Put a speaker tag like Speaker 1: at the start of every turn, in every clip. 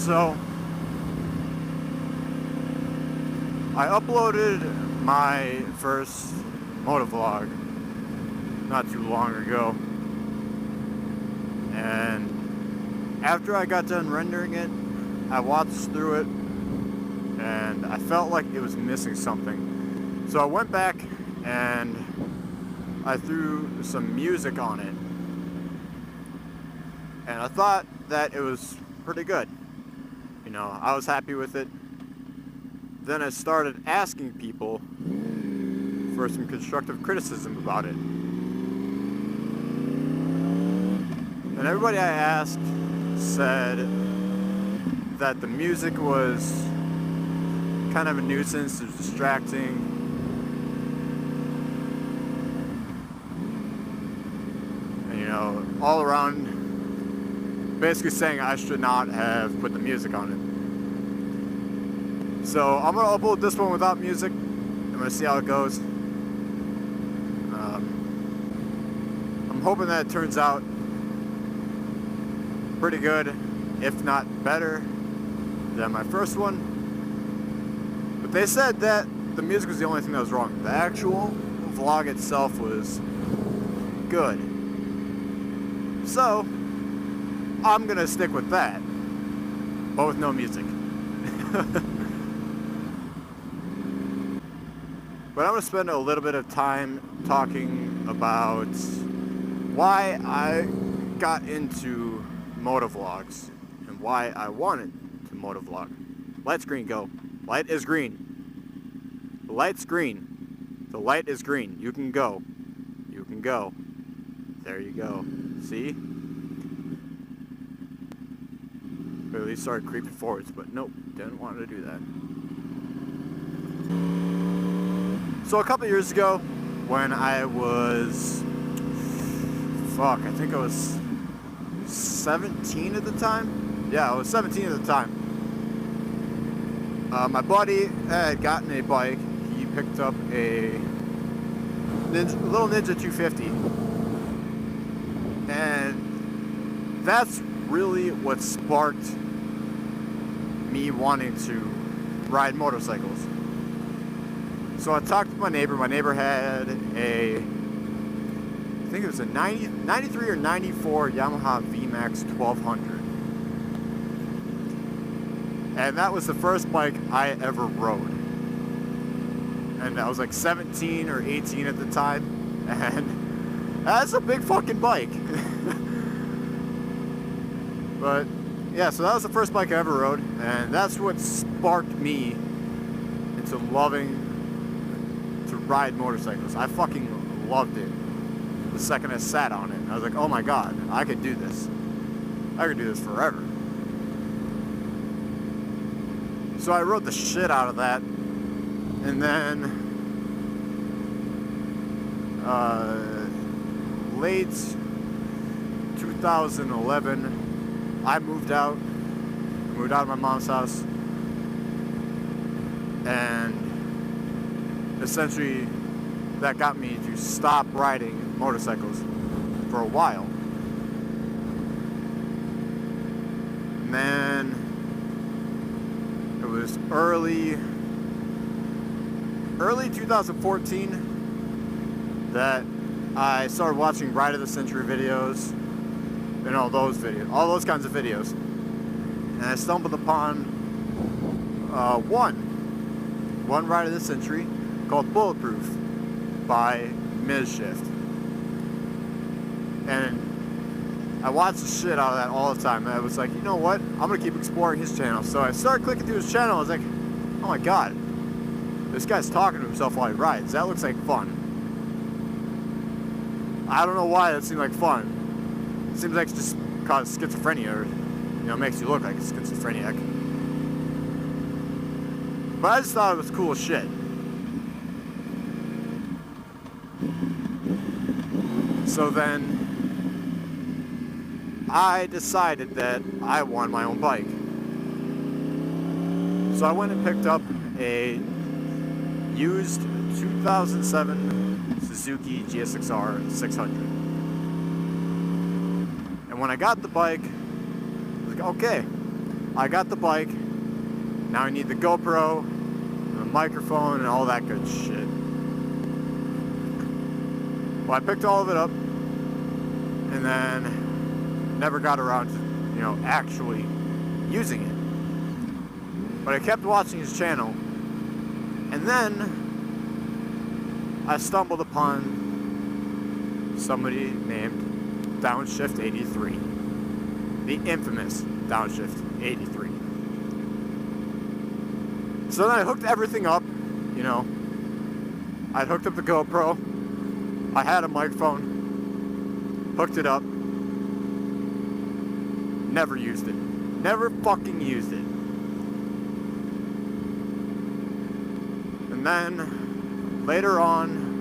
Speaker 1: So I uploaded my first motovlog not too long ago, and after I got done rendering it, I watched through it and I felt like it was missing something. So I went back and I threw some music on it, and I thought that it was pretty good. You know, I was happy with it. Then I started asking people for some constructive criticism about it. And everybody I asked said that the music was kind of a nuisance, it was distracting. And, you know, all around, basically saying I should not have put the music on it. So I'm gonna upload this one without music. I'm gonna see how it goes. I'm hoping that it turns out pretty good, if not better than my first one. But they said that the music was the only thing that was wrong. The actual vlog itself was good. So I'm gonna stick with that, but with no music. But I'm gonna spend a little bit of time talking about why I got into motovlogs and why I wanted to motovlog. Light's green, go. Light is green. The light's green. The light is green. You can go. You can go. There you go. See? Or at least started creeping forwards, but nope, didn't want to do that. So a couple years ago, when I was, I think I was 17 at the time. Yeah, I was 17 at the time. My buddy had gotten a bike. He picked up a little Ninja 250. And that's really what sparked me wanting to ride motorcycles. So I talked to my neighbor. My neighbor had a, I think it was a 93 or 94 Yamaha VMAX 1200. And that was the first bike I ever rode. And I was like 17 or 18 at the time. And that's a big fucking bike. But yeah, so that was the first bike I ever rode, and that's what sparked me into loving to ride motorcycles. I fucking loved it the second I sat on it. I was like, oh my god, I could do this. I could do this forever. So I rode the shit out of that, and then late 2011, I moved out of my mom's house, and essentially that got me to stop riding motorcycles for a while. And then it was early 2014 that I started watching Ride of the Century videos and all those kinds of videos, and I stumbled upon one Ride of the Century called Bulletproof by Midshift, and I watched the shit out of that all the time. And I was like, you know what, I'm gonna keep exploring his channel. So I started clicking through his channel. I was like, oh my god, this guy's talking to himself while he rides. That looks like fun. I don't know why that seemed like fun. It seems like it's just caused schizophrenia, or, you know, makes you look like a schizophrenic. But I just thought it was cool as shit. So then I decided that I wanted my own bike. So I went and picked up a used 2007 Suzuki GSX-R 600. And when I got the bike, I was like, okay, I got the bike. Now I need the GoPro, and the microphone, and all that good shit. Well, I picked all of it up, and then never got around to, you know, actually using it. But I kept watching his channel, and then I stumbled upon somebody named Downshift83, the infamous Downshift83. So then I hooked everything up, you know. I hooked up the GoPro, I had a microphone, hooked it up, never used it. Never fucking used it. And then, later on,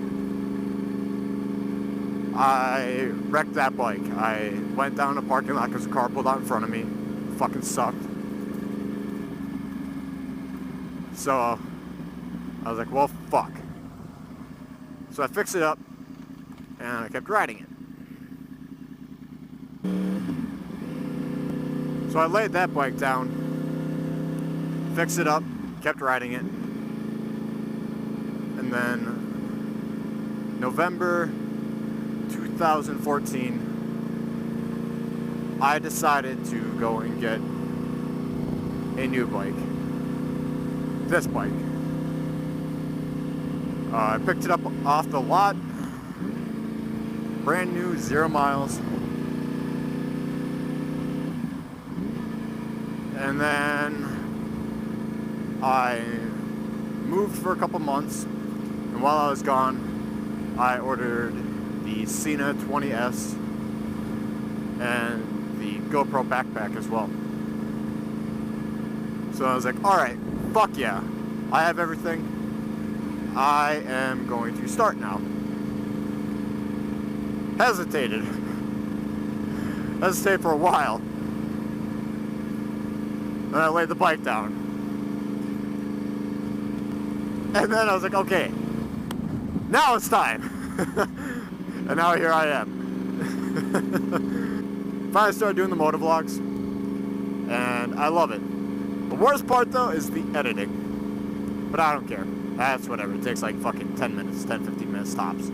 Speaker 1: I wrecked that bike. I went down the parking lot because a car pulled out in front of me. It fucking sucked. So, I was like, well, fuck. So I fixed it up, and I kept riding it. So I laid that bike down, fixed it up, kept riding it, and then November 2014, I decided to go and get a new bike. This bike. I picked it up off the lot, brand new, 0 miles. And then I moved for a couple months, and while I was gone, I ordered the Sena 20S and the GoPro backpack as well. So I was like, alright, fuck yeah, I have everything. I am going to start now. Hesitated for a while. Then I laid the bike down. And then I was like, okay, now it's time. And now here I am. Finally started doing the motovlogs, and I love it. The worst part though is the editing. But I don't care. That's whatever. It takes like fucking 10 minutes, 10-15 minutes tops.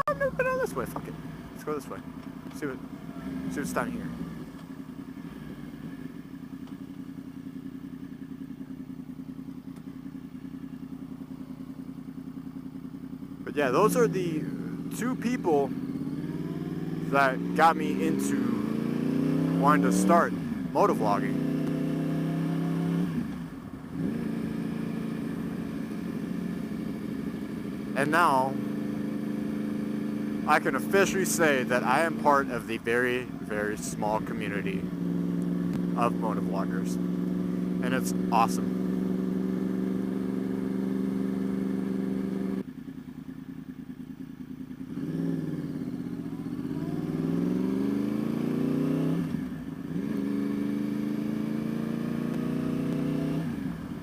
Speaker 1: I've never been on this way. Fuck it. Let's go this way. See what's down here. But yeah, those are the two people that got me into wanting to start motovlogging. And now I can officially say that I am part of the very, very small community of motovloggers, and it's awesome.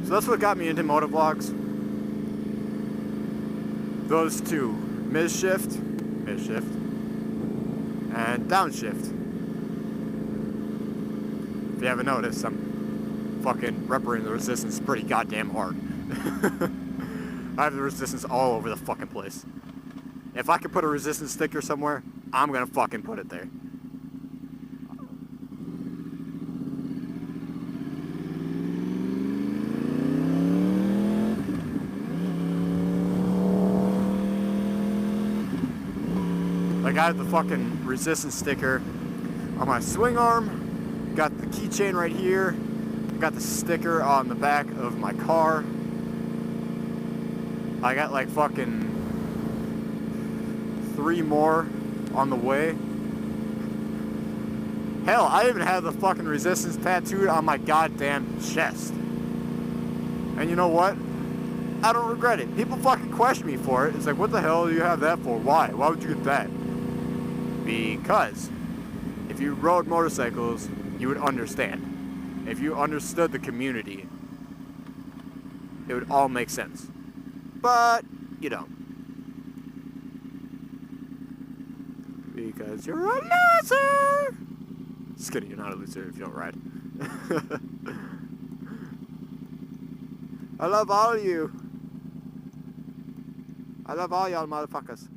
Speaker 1: So that's what got me into motovlogs. Those two, mid-shift, and downshift. If you haven't noticed, I'm fucking repping the resistance pretty goddamn hard. I have the resistance all over the fucking place. If I could put a resistance sticker somewhere, I'm gonna fucking put it there. Like, I have the fucking resistance sticker on my swing arm, got the keychain right here, got the sticker on the back of my car. I got like fucking 3 more on the way. Hell, I even have the fucking resistance tattooed on my goddamn chest. And you know what? I don't regret it. People fucking question me for it. It's like, what the hell do you have that for? Why? Why would you get that? Because if you rode motorcycles, you would understand. If you understood the community, it would all make sense. But you don't. because you're a loser! Just kidding, you're not a loser if you don't ride. I love all of you. I love all y'all motherfuckers.